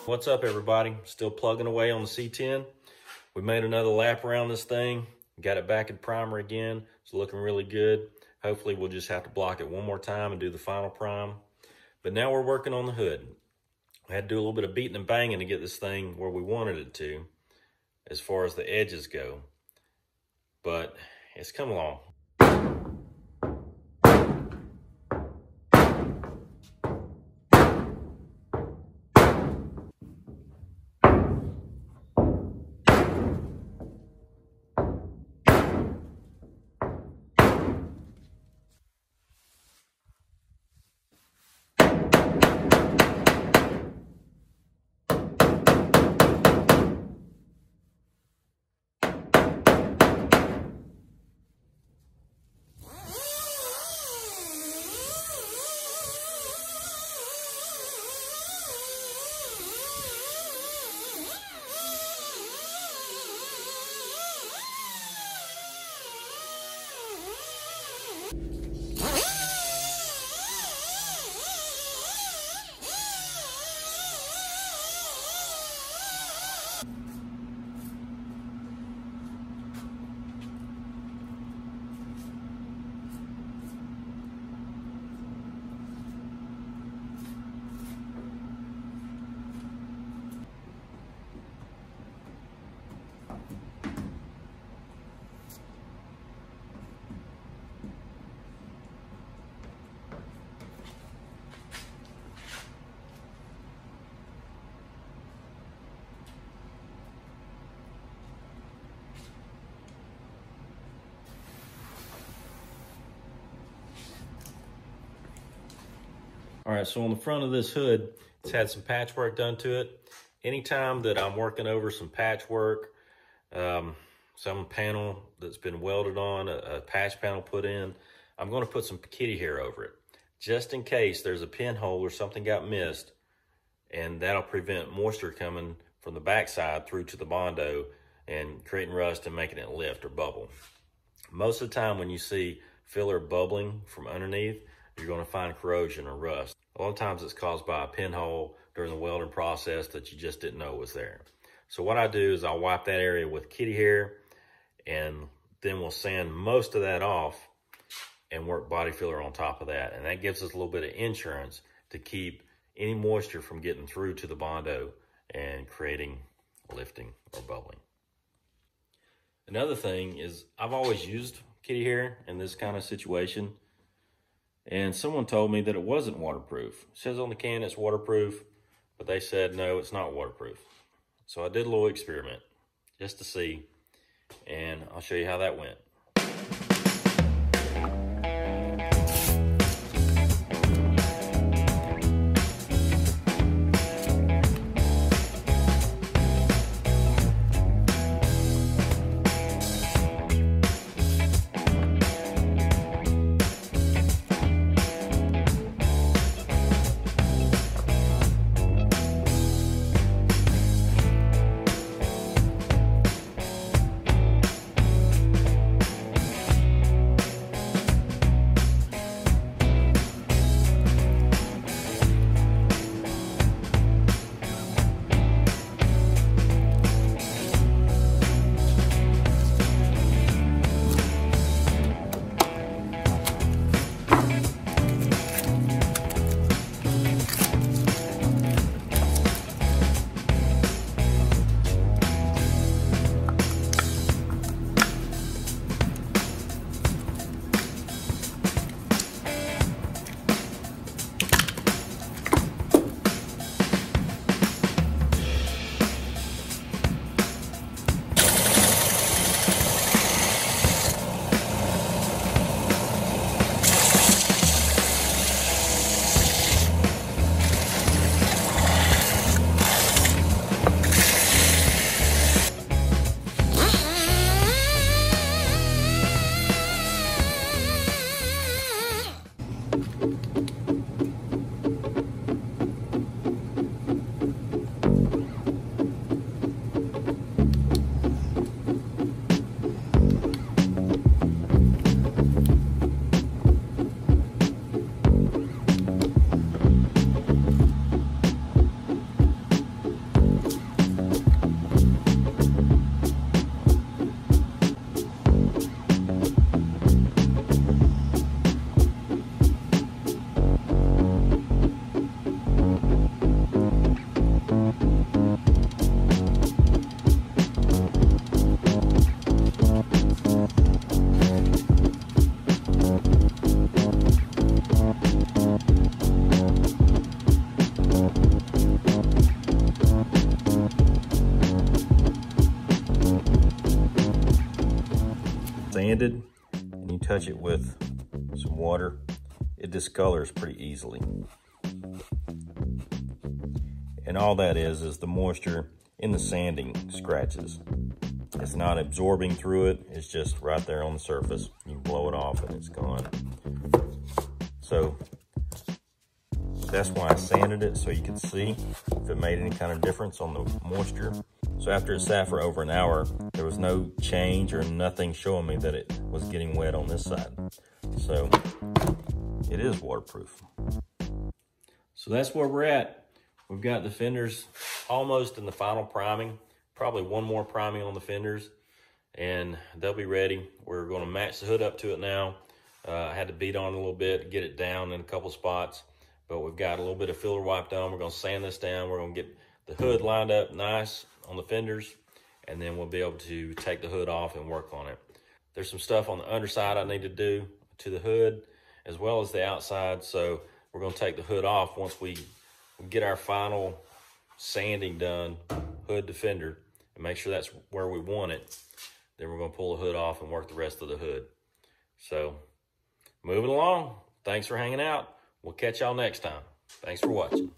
What's up, everybody? Still plugging away on the C10. We made another lap around this thing. Got it back in primer again. It's looking really good. Hopefully we'll just have to block it one more time and do the final prime. But now we're working on the hood. We had to do a little bit of beating and banging to get this thing where we wanted it to, as far as the edges go. But it's come along. All right, so on the front of this hood, it's had some patchwork done to it. Anytime that I'm working over some patchwork, some panel that's been welded on, a patch panel put in, I'm gonna put some kitty hair over it, just in case there's a pinhole or something got missed, and that'll prevent moisture coming from the backside through to the Bondo and creating rust and making it lift or bubble. Most of the time when you see filler bubbling from underneath, you're going to find corrosion or rust. A lot of times it's caused by a pinhole during the welding process that you just didn't know was there. So what I do is I'll wipe that area with kitty hair, and then we'll sand most of that off and work body filler on top of that. And that gives us a little bit of insurance to keep any moisture from getting through to the Bondo and creating lifting or bubbling. Another thing is I've always used kitty hair in this kind of situation. And someone told me that it wasn't waterproof. It says on the can it's waterproof, but they said no, it's not waterproof. So I did a little experiment just to see, and I'll show you how that went. sanded and you touch it with some water, it discolors pretty easily. And all that is the moisture in the sanding scratches. It's not absorbing through it, it's just right there on the surface. You blow it off and it's gone. So that's why I sanded it, so you could see if it made any kind of difference on the moisture. So after it sat for over an hour, there was no change or nothing showing me that it was getting wet on this side. So it is waterproof. So that's where we're at. We've got the fenders almost in the final priming, probably one more priming on the fenders, and they'll be ready. We're gonna match the hood up to it now. I had to beat on it a little bit to get it down in a couple spots, but we've got a little bit of filler wiped on. We're gonna sand this down. We're gonna get the hood lined up nice on the fenders, and then we'll be able to take the hood off and work on it. There's some stuff on the underside I need to do to the hood as well as the outside, so we're gonna take the hood off once we get our final sanding done, hood to fender, and make sure that's where we want it. Then we're gonna pull the hood off and work the rest of the hood. So moving along, thanks for hanging out. We'll catch y'all next time. Thanks for watching.